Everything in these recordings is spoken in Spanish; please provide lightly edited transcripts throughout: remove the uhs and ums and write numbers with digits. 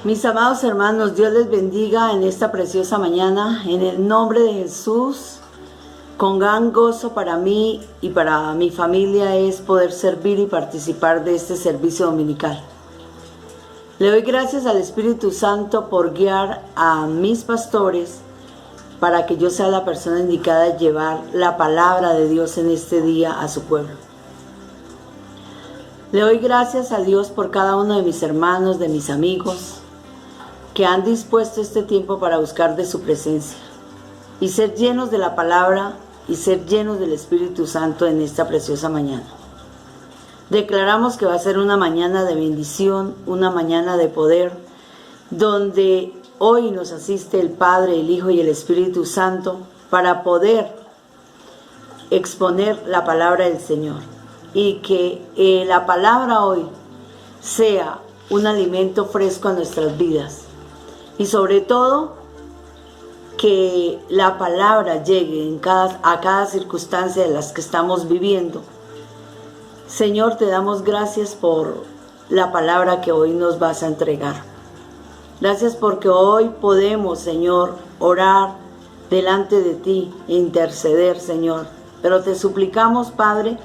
Mis amados hermanos, Dios les bendiga en esta preciosa mañana. En el nombre de Jesús, con gran gozo para mí y para mi familia es poder servir y participar de este servicio dominical. Le doy gracias al Espíritu Santo por guiar a mis pastores para que yo sea la persona indicada de llevar la palabra de Dios en este día a su pueblo. Le doy gracias a Dios por cada uno de mis hermanos, de mis amigos, que han dispuesto este tiempo para buscar de su presencia y ser llenos de la palabra y ser llenos del Espíritu Santo en esta preciosa mañana. Declaramos que va a ser una mañana de bendición, una mañana de poder, donde hoy nos asiste el Padre, el Hijo y el Espíritu Santo para poder exponer la palabra del Señor, y que la palabra hoy sea un alimento fresco a nuestras vidas. Y sobre todo, que la palabra llegue a cada circunstancia de las que estamos viviendo. Señor, te damos gracias por la palabra que hoy nos vas a entregar. Gracias porque hoy podemos, Señor, orar delante de ti e interceder, Señor. Pero te suplicamos, Padre,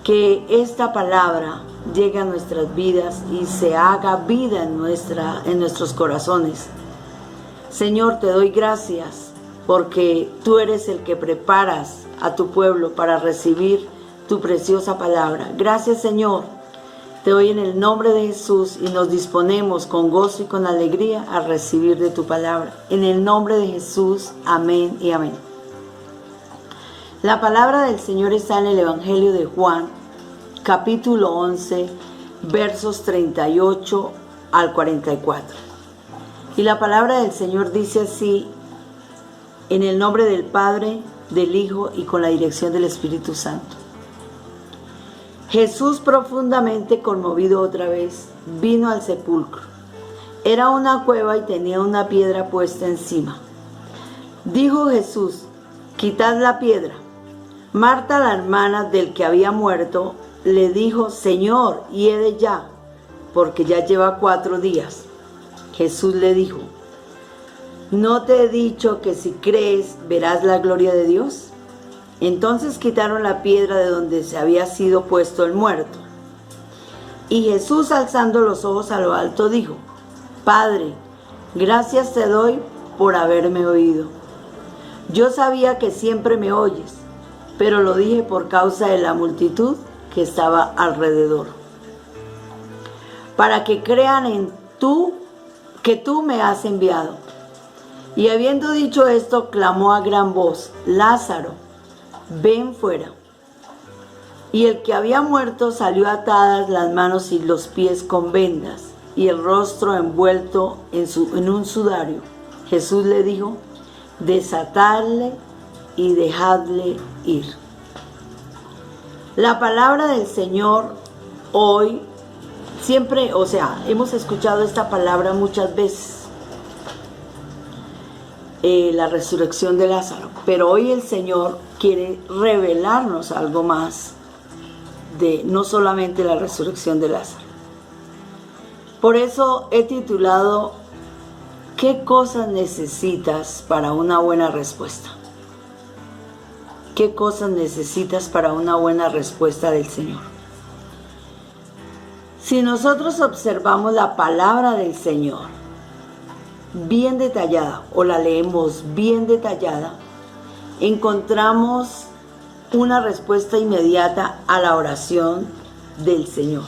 que esta palabra llegue a nuestras vidas y se haga vida en nuestros corazones. Señor, te doy gracias porque tú eres el que preparas a tu pueblo para recibir tu preciosa palabra. Gracias, Señor. Te doy en el nombre de Jesús y nos disponemos con gozo y con alegría a recibir de tu palabra. En el nombre de Jesús, amén y amén. La palabra del Señor está en el Evangelio de Juan, capítulo 11, versos 38 al 44. Y la palabra del Señor dice así: en el nombre del Padre, del Hijo y con la dirección del Espíritu Santo. Jesús, profundamente conmovido otra vez, vino al sepulcro. Era una cueva y tenía una piedra puesta encima. Dijo Jesús: quitad la piedra. Marta, la hermana del que había muerto, le dijo: Señor, hiede ya, porque ya lleva 4 días. Jesús le dijo: ¿no te he dicho que si crees verás la gloria de Dios? Entonces quitaron la piedra de donde se había sido puesto el muerto. Y Jesús, alzando los ojos a lo alto, dijo: Padre, gracias te doy por haberme oído. Yo sabía que siempre me oyes, pero lo dije por causa de la multitud que estaba alrededor, para que crean en que tú me has enviado. Y habiendo dicho esto, clamó a gran voz: Lázaro, ven fuera. Y el que había muerto salió atadas las manos y los pies con vendas, y el rostro envuelto en un sudario. Jesús le dijo: desatadle y dejadle ir. La palabra del Señor hoy, hemos escuchado esta palabra muchas veces, la resurrección de Lázaro, pero hoy el Señor quiere revelarnos algo más de no solamente la resurrección de Lázaro. Por eso he titulado: ¿qué cosas necesitas para una buena respuesta? ¿Qué cosas necesitas para una buena respuesta del Señor? Si nosotros observamos la palabra del Señor bien detallada, o la leemos bien detallada, encontramos una respuesta inmediata a la oración del Señor.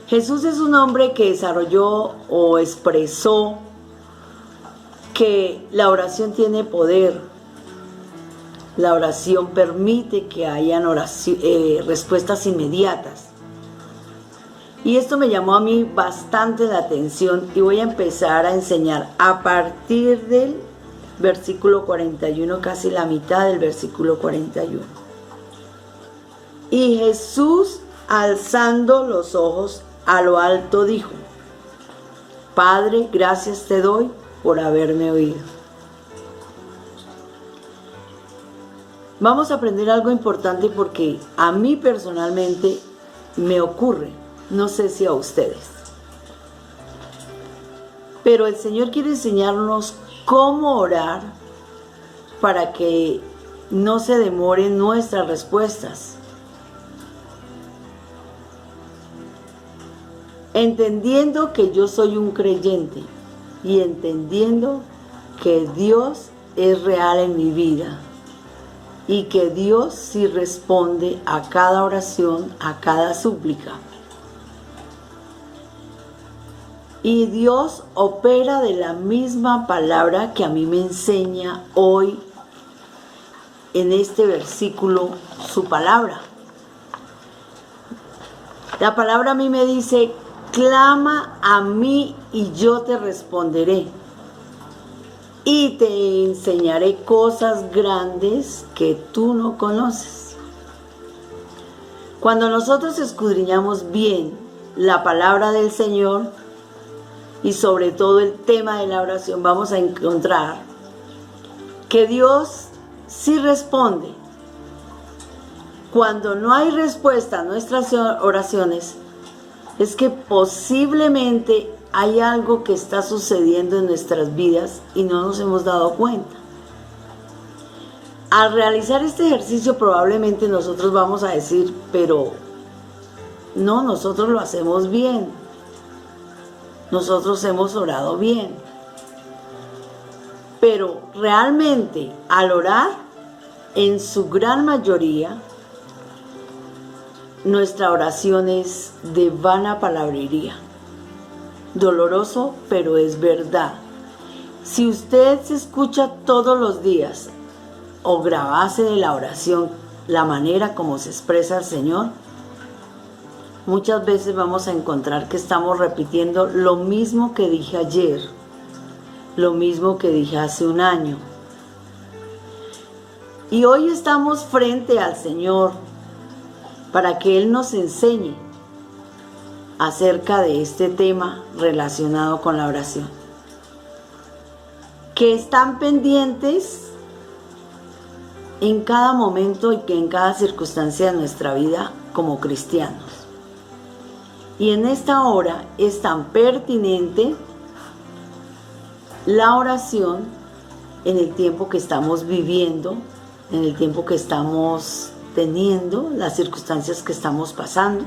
Jesús es un hombre que desarrolló o expresó que la oración tiene poder. La oración permite que hayan respuestas inmediatas. Y esto me llamó a mí bastante la atención y voy a empezar a enseñar a partir del versículo 41, casi la mitad del versículo 41. Y Jesús, alzando los ojos a lo alto, dijo: Padre, gracias te doy por haberme oído. Vamos a aprender algo importante porque a mí personalmente me ocurre. No sé si a ustedes. Pero el Señor quiere enseñarnos cómo orar para que no se demoren nuestras respuestas. Entendiendo que yo soy un creyente y entendiendo que Dios es real en mi vida y que Dios sí responde a cada oración, a cada súplica. Y Dios opera de la misma palabra que a mí me enseña hoy en este versículo su palabra. La palabra a mí me dice: clama a mí y yo te responderé y te enseñaré cosas grandes que tú no conoces. Cuando nosotros escudriñamos bien la palabra del Señor y sobre todo el tema de la oración, vamos a encontrar que Dios sí responde. Cuando no hay respuesta a nuestras oraciones, es que posiblemente hay algo que está sucediendo en nuestras vidas y no nos hemos dado cuenta. Al realizar este ejercicio probablemente nosotros vamos a decir: pero no, nosotros lo hacemos bien, nosotros hemos orado bien. Pero realmente al orar, en su gran mayoría, nuestra oración es de vana palabrería. Doloroso, pero es verdad. Si usted se escucha todos los días o grabase de la oración la manera como se expresa el Señor, muchas veces vamos a encontrar que estamos repitiendo lo mismo que dije ayer, lo mismo que dije hace un año. Y hoy estamos frente al Señor para que Él nos enseñe acerca de este tema relacionado con la oración. Que están pendientes en cada momento y que en cada circunstancia de nuestra vida como cristianos. Y en esta hora es tan pertinente la oración en el tiempo que estamos viviendo, en el tiempo que estamos teniendo, las circunstancias que estamos pasando.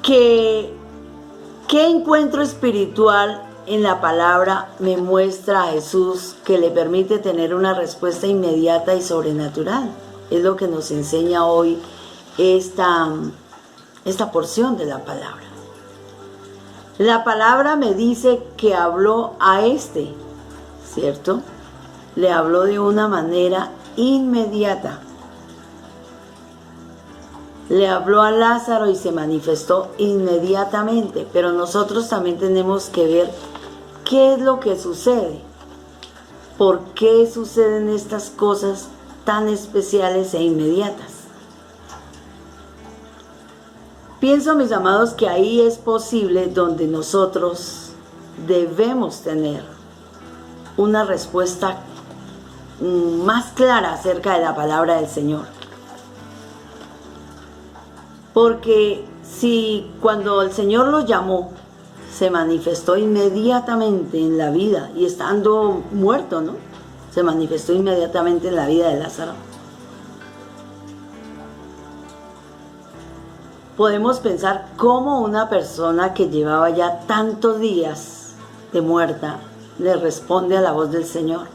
¿Qué encuentro espiritual en la palabra me muestra a Jesús que le permite tener una respuesta inmediata y sobrenatural? Es lo que nos enseña hoy esta porción de la palabra. La palabra me dice que habló a ¿cierto? Le habló de una manera inmediata. Le habló a Lázaro y se manifestó inmediatamente, pero nosotros también tenemos que ver qué es lo que sucede, por qué suceden estas cosas tan especiales e inmediatas. Pienso, mis amados, que ahí es posible donde nosotros debemos tener una respuesta más clara acerca de la palabra del Señor. Porque si cuando el Señor lo llamó, se manifestó inmediatamente en la vida, y estando muerto, ¿no? Se manifestó inmediatamente en la vida de Lázaro. Podemos pensar cómo una persona que llevaba ya tantos días de muerta le responde a la voz del Señor.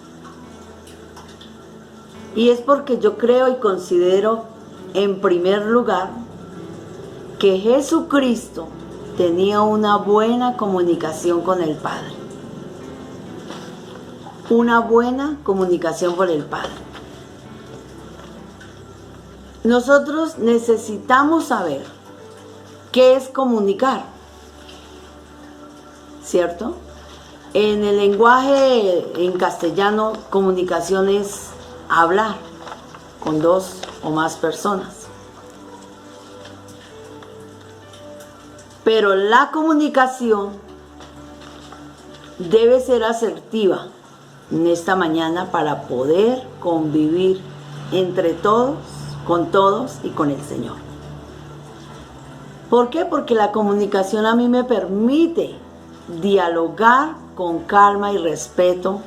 Y es porque yo creo y considero, en primer lugar, que Jesucristo tenía una buena comunicación con el Padre. Una buena comunicación con el Padre. Nosotros necesitamos saber qué es comunicar, ¿cierto? En el lenguaje en castellano, comunicación es hablar con dos o más personas. Pero la comunicación debe ser asertiva en esta mañana para poder convivir entre todos, con todos y con el Señor. ¿Por qué? Porque la comunicación a mí me permite dialogar con calma y respeto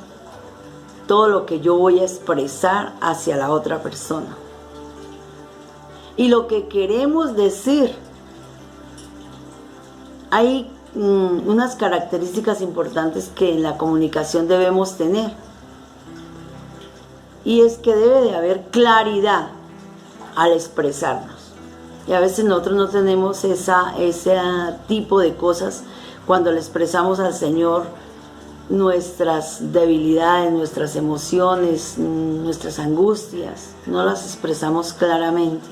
todo lo que yo voy a expresar hacia la otra persona. Y lo que queremos decir, hay unas características importantes que en la comunicación debemos tener. Y es que debe de haber claridad al expresarnos. Y a veces nosotros no tenemos ese tipo de cosas cuando le expresamos al Señor nuestras debilidades, nuestras emociones, nuestras angustias. No las expresamos claramente.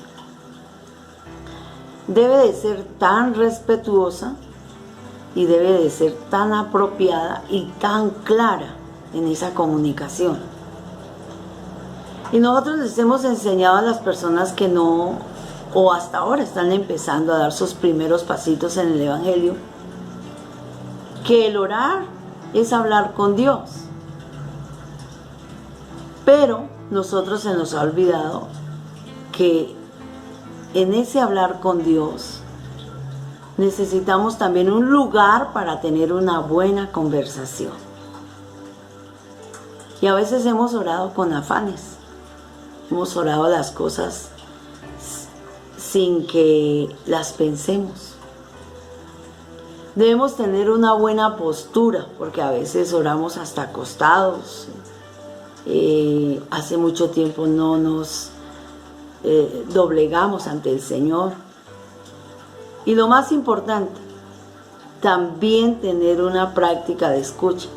Debe de ser tan respetuosa y debe de ser tan apropiada y tan clara en esa comunicación. Y nosotros les hemos enseñado a las personas que no, o hasta ahora están empezando a dar sus primeros pasitos en el Evangelio, que el orar es hablar con Dios. Pero nosotros se nos ha olvidado que en ese hablar con Dios necesitamos también un lugar para tener una buena conversación. Y a veces hemos orado con afanes. Hemos orado las cosas sin que las pensemos. Debemos tener una buena postura, porque a veces oramos hasta acostados. Hace mucho tiempo no nos doblegamos ante el Señor. Y lo más importante, también tener una práctica de escucha.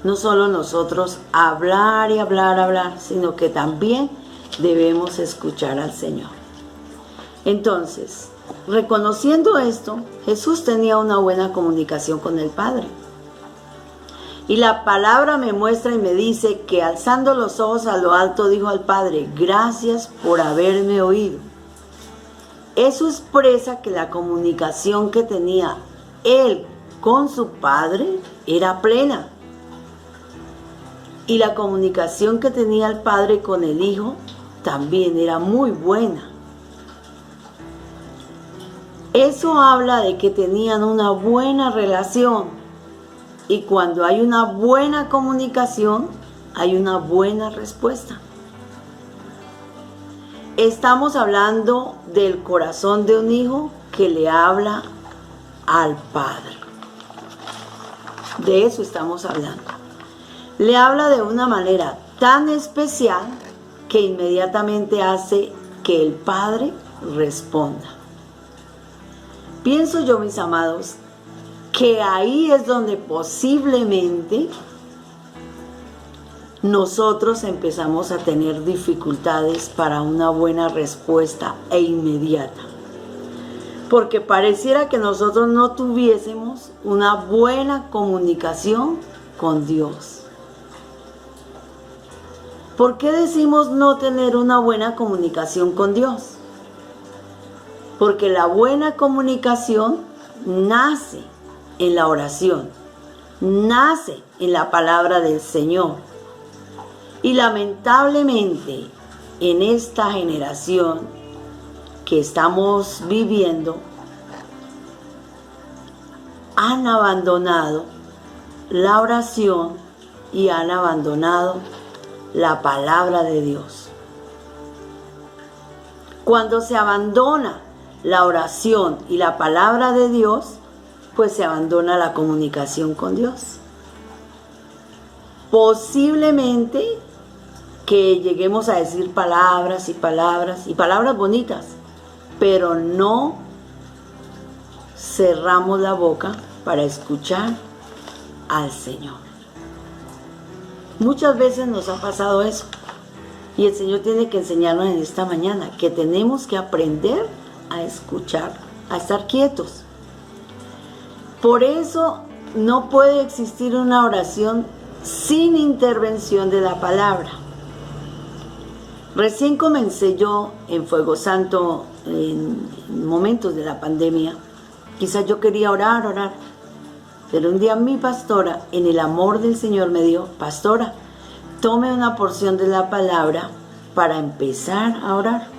No solo nosotros hablar y hablar, sino que también debemos escuchar al Señor. Entonces, reconociendo esto, Jesús tenía una buena comunicación con el Padre. Y la palabra me muestra y me dice que alzando los ojos a lo alto dijo al Padre: gracias por haberme oído. Eso expresa que la comunicación que tenía él con su Padre era plena. Y la comunicación que tenía el Padre con el Hijo también era muy buena. Eso habla de que tenían una buena relación. Y cuando hay una buena comunicación, hay una buena respuesta. Estamos hablando del corazón de un hijo que le habla al Padre. De eso estamos hablando. Le habla de una manera tan especial que inmediatamente hace que el Padre responda. Pienso yo, mis amados, que ahí es donde posiblemente nosotros empezamos a tener dificultades para una buena respuesta e inmediata. Porque pareciera que nosotros no tuviésemos una buena comunicación con Dios. ¿Por qué decimos no tener una buena comunicación con Dios? Porque la buena comunicación nace en la oración, nace en la palabra del Señor. Y lamentablemente en esta generación que estamos viviendo, han abandonado la oración y han abandonado la palabra de Dios. Cuando se abandona la oración y la palabra de Dios, pues se abandona la comunicación con Dios. Posiblemente que lleguemos a decir palabras y palabras bonitas, pero no cerramos la boca para escuchar al Señor. Muchas veces nos ha pasado eso, y el Señor tiene que enseñarnos en esta mañana que tenemos que aprender a escuchar, a estar quietos. Por eso no puede existir una oración sin intervención de la palabra. Recién comencé yo en Fuego Santo en momentos de la pandemia. Quizás yo quería orar, pero un día mi pastora, en el amor del Señor, me dijo: pastora, tome una porción de la palabra para empezar a orar.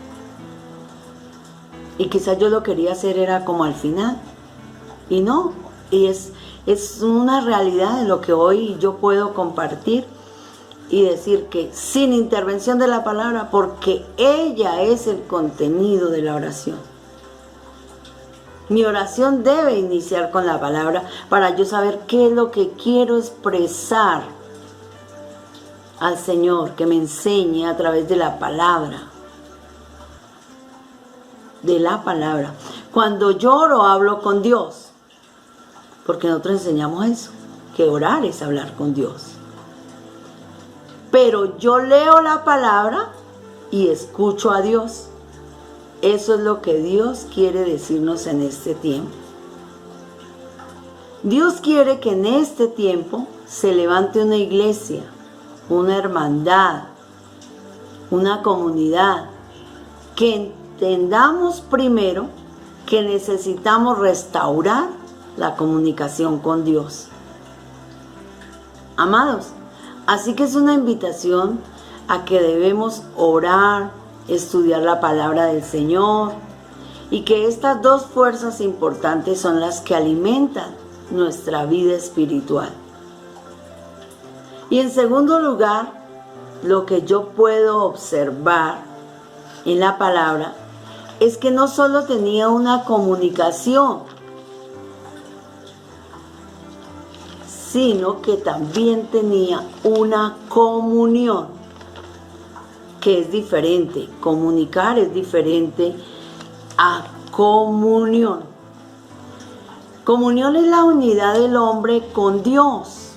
Y quizás yo lo quería hacer era como al final. Y no, y es una realidad de lo que hoy yo puedo compartir y decir que sin intervención de la palabra, porque ella es el contenido de la oración. Mi oración debe iniciar con la palabra para yo saber qué es lo que quiero expresar al Señor, que me enseñe a través de la palabra. De la palabra. Cuando lloro, hablo con Dios. Porque nosotros enseñamos eso, que orar es hablar con Dios. Pero yo leo la palabra y escucho a Dios. Eso es lo que Dios quiere decirnos en este tiempo. Dios quiere que en este tiempo se levante una iglesia, una hermandad, una comunidad, que entendamos primero que necesitamos restaurar la comunicación con Dios. Amados, así que es una invitación a que debemos orar, estudiar la palabra del Señor, y que estas dos fuerzas importantes son las que alimentan nuestra vida espiritual. Y en segundo lugar, lo que yo puedo observar en la palabra es que no solo tenía una comunicación, sino que también tenía una comunión, que es diferente. Comunicar es diferente a comunión. Comunión es la unidad del hombre con Dios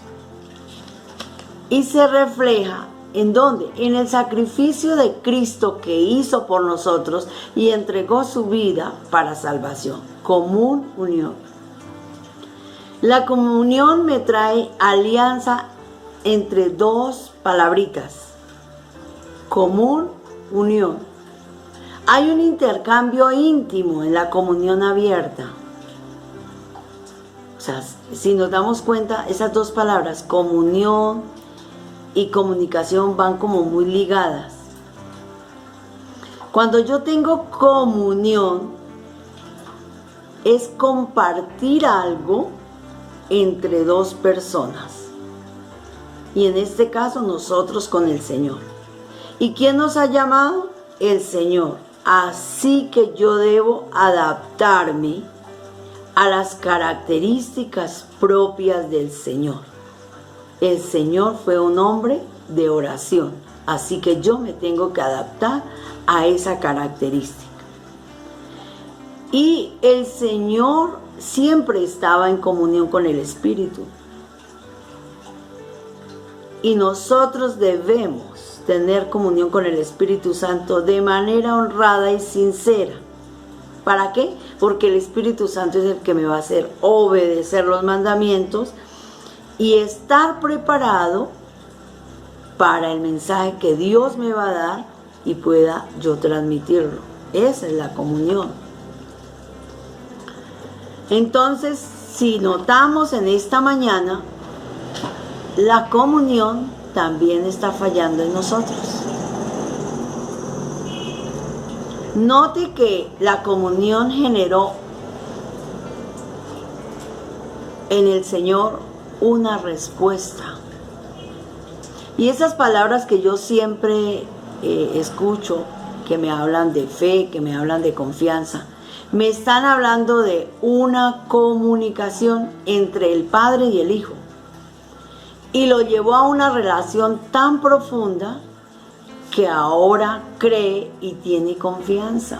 y se refleja ¿en dónde? En el sacrificio de Cristo que hizo por nosotros y entregó su vida para salvación. Comunión. La comunión me trae alianza entre dos palabritas. Común, unión. Hay un intercambio íntimo en la comunión abierta. O sea, si nos damos cuenta, esas dos palabras, comunión y comunicación, van como muy ligadas. Cuando yo tengo comunión, es compartir algo entre dos personas. Y en este caso, nosotros con el Señor. ¿Y quién nos ha llamado? El Señor. Así que yo debo adaptarme a las características propias del Señor. El Señor fue un hombre de oración, así que yo me tengo que adaptar a esa característica. Y el Señor siempre estaba en comunión con el Espíritu. Y nosotros debemos tener comunión con el Espíritu Santo de manera honrada y sincera. ¿Para qué? Porque el Espíritu Santo es el que me va a hacer obedecer los mandamientos y estar preparado para el mensaje que Dios me va a dar y pueda yo transmitirlo. Esa es la comunión. Entonces, si notamos en esta mañana, la comunión también está fallando en nosotros. Note que la comunión generó en el Señor una respuesta. Y esas palabras que yo siempre escucho, que me hablan de fe, que me hablan de confianza, me están hablando de una comunicación entre el Padre y el Hijo. Y lo llevó a una relación tan profunda que ahora cree y tiene confianza.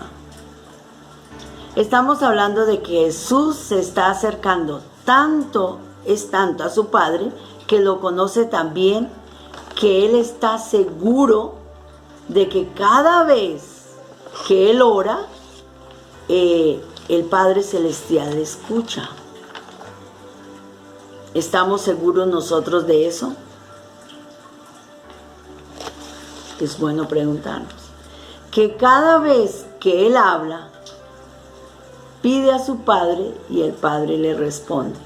Estamos hablando de que Jesús se está acercando tanto a su Padre, que lo conoce tan bien, que Él está seguro de que cada vez que Él ora, el Padre Celestial le escucha. ¿Estamos seguros nosotros de eso? Es bueno preguntarnos. Que cada vez que Él habla, pide a su Padre y el Padre le responde.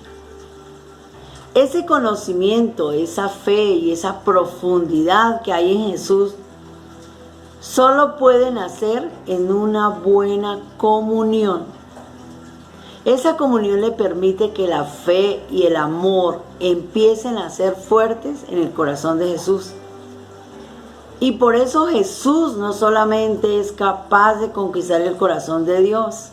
Ese conocimiento, esa fe y esa profundidad que hay en Jesús solo puede nacer en una buena comunión. Esa comunión le permite que la fe y el amor empiecen a ser fuertes en el corazón de Jesús. Y por eso Jesús no solamente es capaz de conquistar el corazón de Dios,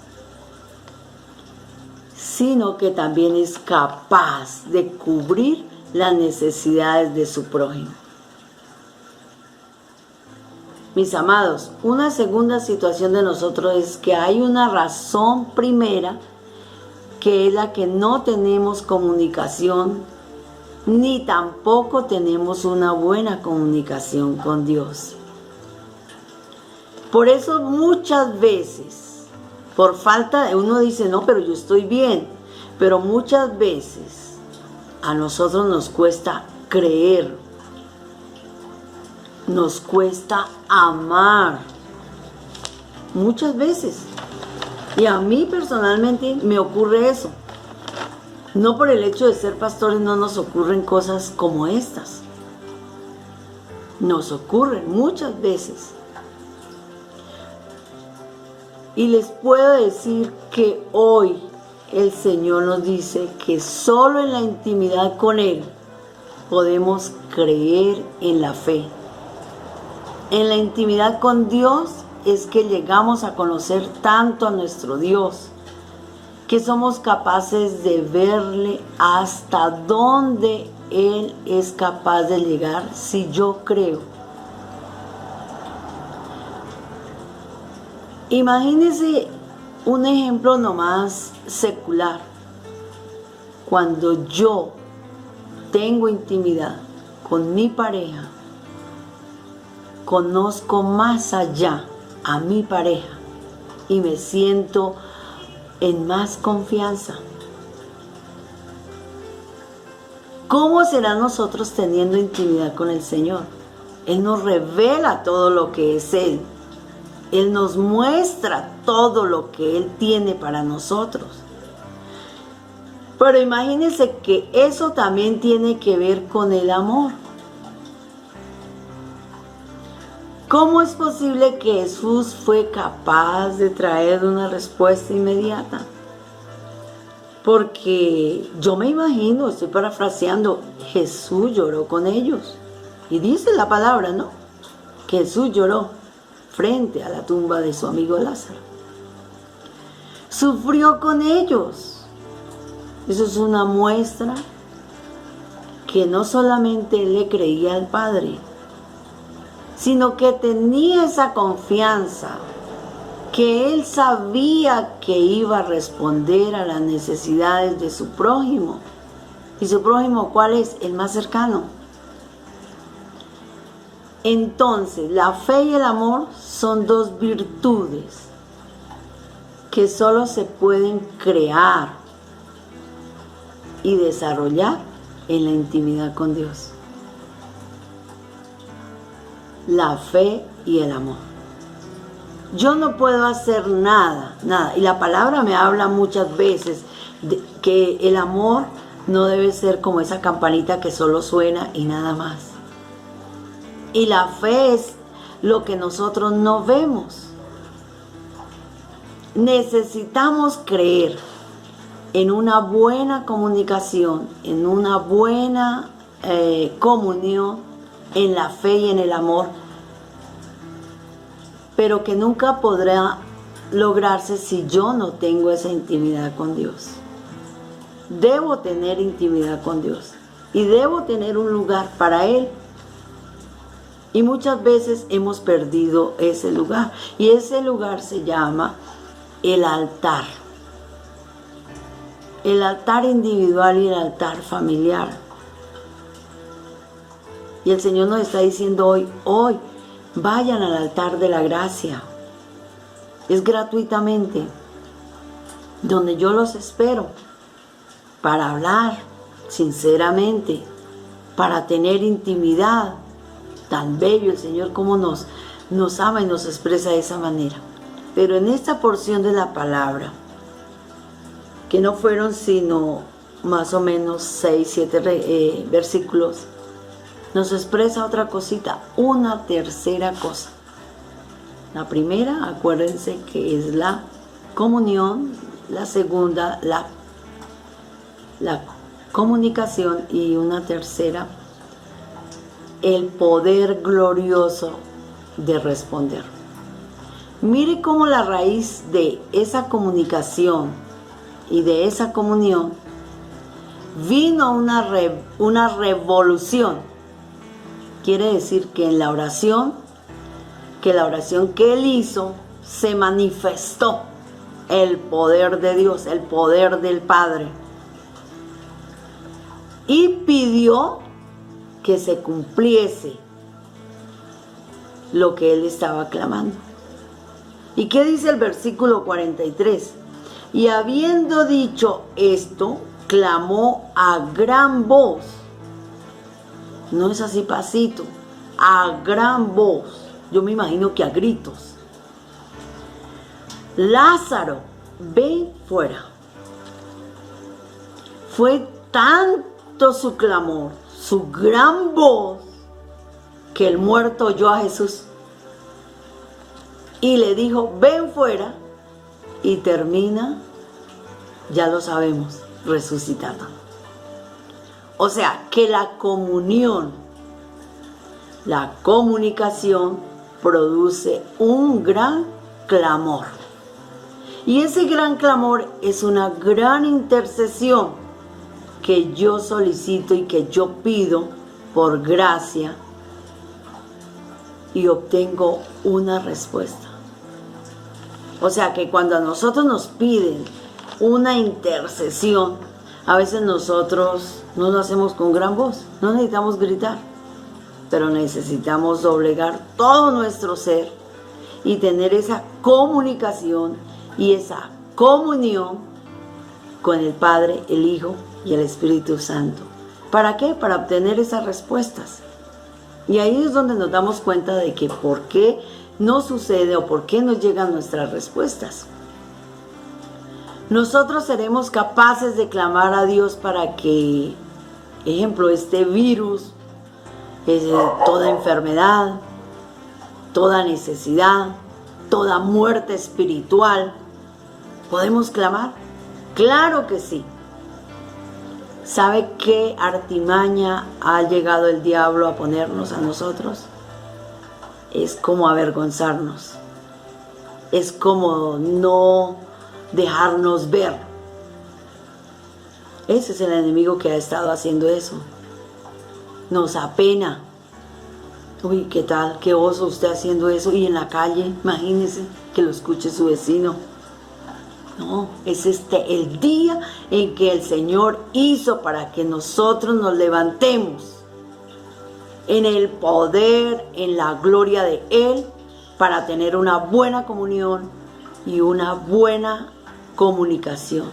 sino que también es capaz de cubrir las necesidades de su prójimo. Mis amados, una segunda situación de nosotros es que hay una razón primera, que es la que no tenemos comunicación, ni tampoco tenemos una buena comunicación con Dios. Por eso muchas veces, por falta de, uno dice, no, pero yo estoy bien, pero muchas veces a nosotros nos cuesta creer, nos cuesta amar, muchas veces. Y a mí personalmente me ocurre eso. No por el hecho de ser pastores no nos ocurren cosas como estas. Nos ocurren muchas veces. Y les puedo decir que hoy el Señor nos dice que solo en la intimidad con Él podemos creer en la fe. En la intimidad con Dios es que llegamos a conocer tanto a nuestro Dios, que somos capaces de verle hasta dónde Él es capaz de llegar si yo creo. Imagínense un ejemplo nomás secular. Cuando yo tengo intimidad con mi pareja, conozco más allá a mi pareja y me siento en más confianza. ¿Cómo será nosotros teniendo intimidad con el Señor? Él nos revela todo lo que es Él. Él nos muestra todo lo que Él tiene para nosotros. Pero imagínense que eso también tiene que ver con el amor. ¿Cómo es posible que Jesús fue capaz de traer una respuesta inmediata? Porque yo me imagino, estoy parafraseando, Jesús lloró con ellos. Y dice la palabra, ¿no? Que Jesús lloró frente a la tumba de su amigo Lázaro. Sufrió con ellos. Eso es una muestra que no solamente le creía al Padre, sino que tenía esa confianza, que Él sabía que iba a responder a las necesidades de su prójimo. ¿Y su prójimo cuál es? El más cercano. Entonces, la fe y el amor son dos virtudes que solo se pueden crear y desarrollar en la intimidad con Dios. La fe y el amor. Yo no puedo hacer nada. Y la palabra me habla muchas veces de que el amor no debe ser como esa campanita que solo suena y nada más. Y la fe es lo que nosotros no vemos. Necesitamos creer en una buena comunicación, en una buena comunión, en la fe y en el amor, pero que nunca podrá lograrse si yo no tengo esa intimidad con Dios. Debo tener intimidad con Dios y debo tener un lugar para Él. Y muchas veces hemos perdido ese lugar, y ese lugar se llama el altar. El altar individual y el altar familiar. Y el Señor nos está diciendo hoy, vayan al altar de la gracia. Es gratuitamente, donde yo los espero, para hablar sinceramente, para tener intimidad. Tan bello el Señor como nos ama y nos expresa de esa manera. Pero en esta porción de la palabra, que no fueron sino más o menos 6, 7 versículos, nos expresa otra cosita, una tercera cosa. La primera, acuérdense que es la comunión, la segunda, la comunicación, y una tercera, el poder glorioso de responder. Mire cómo la raíz de esa comunicación y de esa comunión vino una revolución. Quiere decir que en la oración, que él hizo, se manifestó el poder de Dios, el poder del Padre. Y pidió que se cumpliese lo que él estaba clamando. ¿Y qué dice el versículo 43? Y habiendo dicho esto, clamó a gran voz. No es así pasito, a gran voz. Yo me imagino que a gritos. Lázaro, ven fuera. Fue tanto su clamor, su gran voz, que el muerto oyó a Jesús y le dijo, ven fuera, y termina, ya lo sabemos, resucitado. O sea, que la comunión, la comunicación produce un gran clamor. Y ese gran clamor es una gran intercesión que yo solicito y que yo pido por gracia y obtengo una respuesta. O sea que cuando a nosotros nos piden una intercesión, a veces nosotros no lo hacemos con gran voz, no necesitamos gritar, pero necesitamos doblegar todo nuestro ser y tener esa comunicación y esa comunión con el Padre, el Hijo y el Espíritu Santo. ¿Para qué? Para obtener esas respuestas. Y ahí es donde nos damos cuenta de que por qué no sucede o por qué nos llegan nuestras respuestas. Nosotros seremos capaces de clamar a Dios para que, ejemplo, este virus, toda enfermedad, toda necesidad, toda muerte espiritual, ¿podemos clamar? Claro que sí. ¿Sabe qué artimaña ha llegado el diablo a ponernos a nosotros? Es como avergonzarnos. Es como no dejarnos ver. Ese es el enemigo que ha estado haciendo eso. Nos apena. Uy, ¿qué tal? Qué oso usted haciendo eso. Y en la calle, imagínese que lo escuche su vecino. No, es el día en que el Señor hizo para que nosotros nos levantemos en el poder, en la gloria de Él, para tener una buena comunión y una buena comunicación.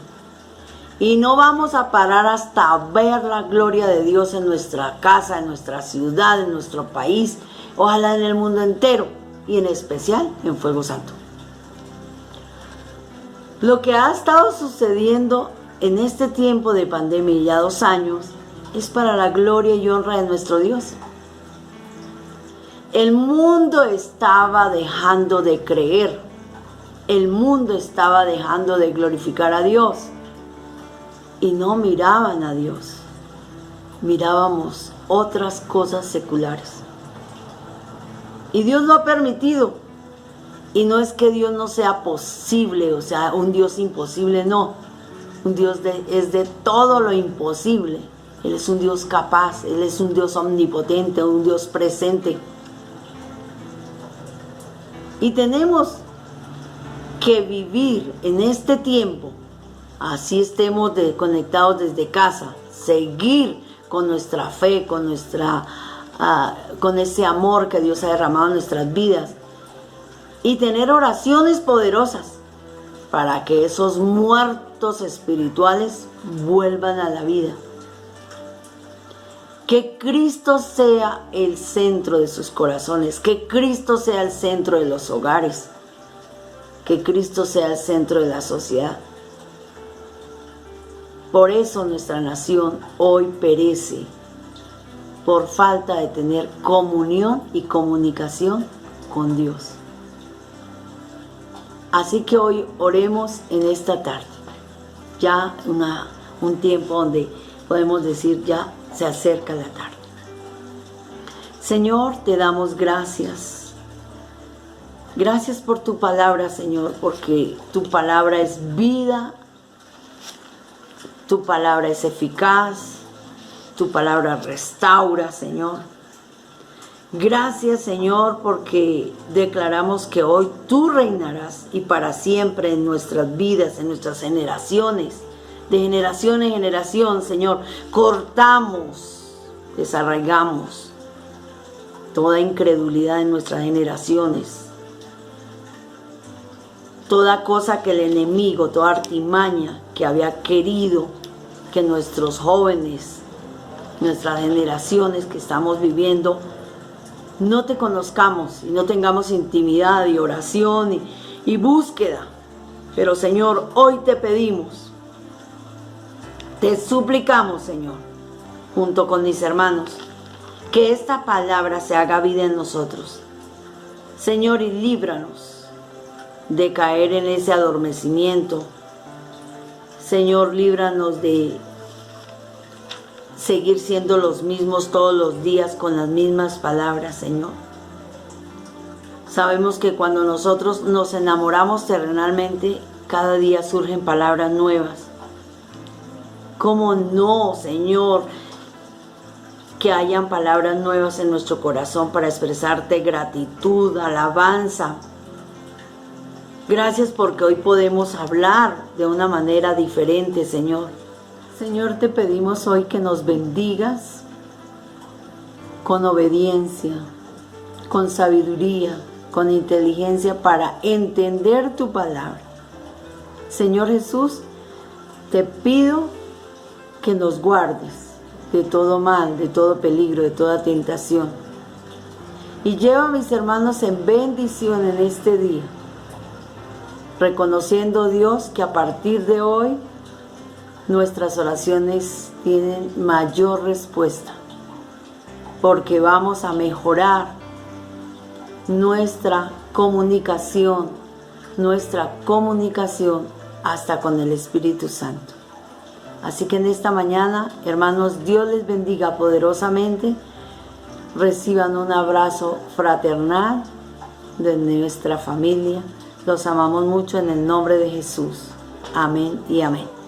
Y no vamos a parar hasta ver la gloria de Dios en nuestra casa, en nuestra ciudad, en nuestro país, ojalá en el mundo entero y en especial en Fuego Santo. Lo que ha estado sucediendo en este tiempo de pandemia, ya 2 años, es para la gloria y honra de nuestro Dios. El mundo estaba dejando de creer. El mundo estaba dejando de glorificar a Dios. Y no miraban a Dios. Mirábamos otras cosas seculares. Y Dios lo ha permitido. Y no es que Dios no sea posible, o sea, un Dios imposible, no. Un Dios es de todo lo imposible. Él es un Dios capaz, Él es un Dios omnipotente, un Dios presente. Y tenemos que vivir en este tiempo, así estemos conectados desde casa, seguir con nuestra fe, con ese amor que Dios ha derramado en nuestras vidas. Y tener oraciones poderosas para que esos muertos espirituales vuelvan a la vida. Que Cristo sea el centro de sus corazones, que Cristo sea el centro de los hogares, que Cristo sea el centro de la sociedad. Por eso nuestra nación hoy perece, por falta de tener comunión y comunicación con Dios. Así que hoy oremos en esta tarde. Ya un tiempo donde podemos decir ya se acerca la tarde. Señor, te damos gracias. Gracias por tu palabra, Señor, porque tu palabra es vida, tu palabra es eficaz, tu palabra restaura, Señor. Gracias, Señor, porque declaramos que hoy tú reinarás y para siempre en nuestras vidas, en nuestras generaciones, de generación en generación, Señor. Cortamos, desarraigamos toda incredulidad en nuestras generaciones. Toda cosa que el enemigo, toda artimaña que había querido que nuestros jóvenes, nuestras generaciones que estamos viviendo, no te conozcamos y no tengamos intimidad y oración y búsqueda. Pero Señor, hoy te pedimos, te suplicamos, Señor, junto con mis hermanos, que esta palabra se haga vida en nosotros. Señor, y líbranos de caer en ese adormecimiento. Señor, líbranos de seguir siendo los mismos todos los días con las mismas palabras, Señor. Sabemos que cuando nosotros nos enamoramos terrenalmente, cada día surgen palabras nuevas. ¿Cómo no, Señor, que hayan palabras nuevas en nuestro corazón para expresarte gratitud, alabanza? Gracias porque hoy podemos hablar de una manera diferente, Señor. Señor, te pedimos hoy que nos bendigas con obediencia, con sabiduría, con inteligencia para entender tu palabra. Señor Jesús, te pido que nos guardes de todo mal, de todo peligro, de toda tentación. Y lleva a mis hermanos en bendición en este día, reconociendo, Dios, que a partir de hoy nuestras oraciones tienen mayor respuesta, porque vamos a mejorar nuestra comunicación hasta con el Espíritu Santo. Así que en esta mañana, hermanos, Dios les bendiga poderosamente. Reciban un abrazo fraternal de nuestra familia. Los amamos mucho en el nombre de Jesús. Amén y amén.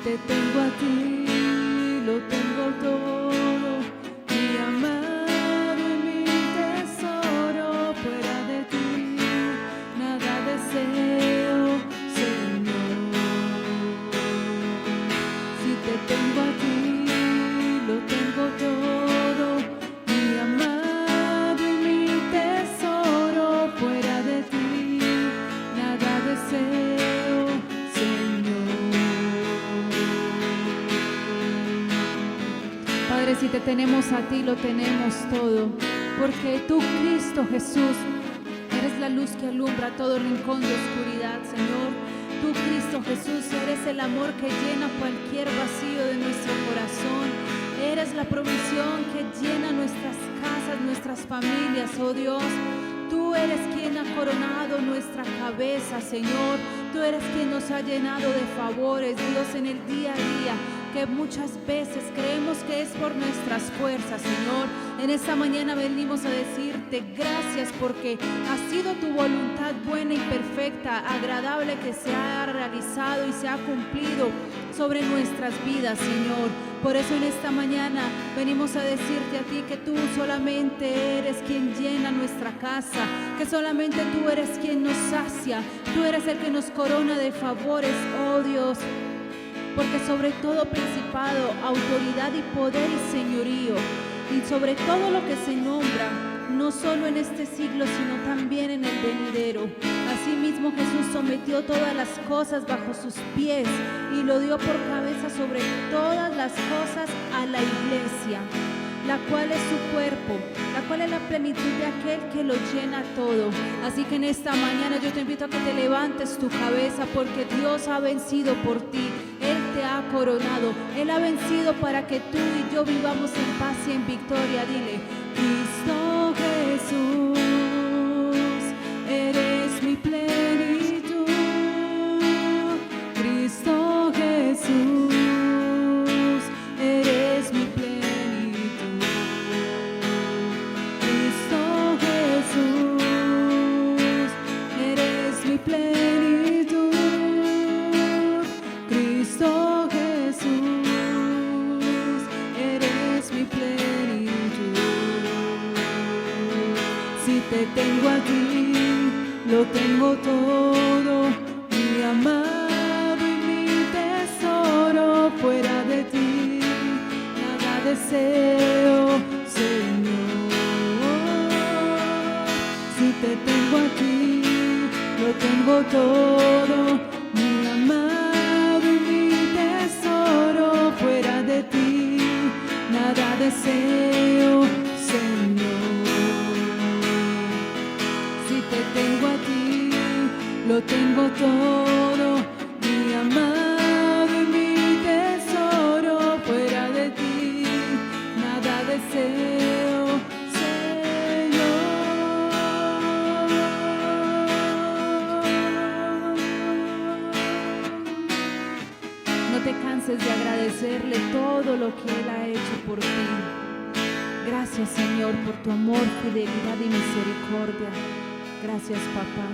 te tengo a ti, lo tengo todo, mi amado y mi tesoro, fuera de ti nada deseo, Señor. Si te tengo a ti, lo tengo todo, mi amado y mi tesoro, fuera de ti nada deseo. Padre, si te tenemos a ti, lo tenemos todo, porque tú, Cristo Jesús, eres la luz que alumbra todo rincón de oscuridad, Señor. Tú, Cristo Jesús, eres el amor que llena cualquier vacío de nuestro corazón. Eres la provisión que llena nuestras casas, nuestras familias, oh Dios. Tú eres quien ha coronado nuestra cabeza, Señor. Tú eres quien nos ha llenado de favores, Dios, en el día a día, que muchas veces creemos que es por nuestras fuerzas, Señor. En esta mañana venimos a decirte gracias porque ha sido tu voluntad buena y perfecta, agradable, que se ha realizado y se ha cumplido sobre nuestras vidas, Señor. Por eso en esta mañana venimos a decirte a ti que tú solamente eres quien llena nuestra casa, que solamente tú eres quien nos sacia, tú eres el que nos corona de favores, oh Dios. Porque sobre todo principado, autoridad y poder y señorío, y sobre todo lo que se nombra, no solo en este siglo, sino también en el venidero. Asimismo Jesús sometió todas las cosas bajo sus pies y lo dio por cabeza sobre todas las cosas a la iglesia, la cual es su cuerpo, la cual es la plenitud de aquel que lo llena todo. Así que en esta mañana yo te invito a que te levantes tu cabeza, porque Dios ha vencido por ti. Él te ha coronado, Él ha vencido para que tú y yo vivamos en paz y en victoria. Dile: Cristo Jesús, eres mi plenitud. Cristo Jesús, eres mi plenitud. Cristo Jesús, eres mi plenitud. Cristo Jesús, eres mi plenitud. Si te tengo a ti, lo tengo todo, mi amado y mi tesoro. Fuera de ti, nada deseo, Señor. Si te tengo a ti, lo tengo todo, mi amado y mi tesoro. Fuera de ti, nada deseo, Señor. Si te tengo a ti, lo tengo todo, mi amado y mi tesoro. Fuera de ti, nada deseo, Señor. No te canses de agradecerle todo lo que Él ha hecho por ti. Gracias, Señor, por tu amor, fidelidad y misericordia. Gracias, papá.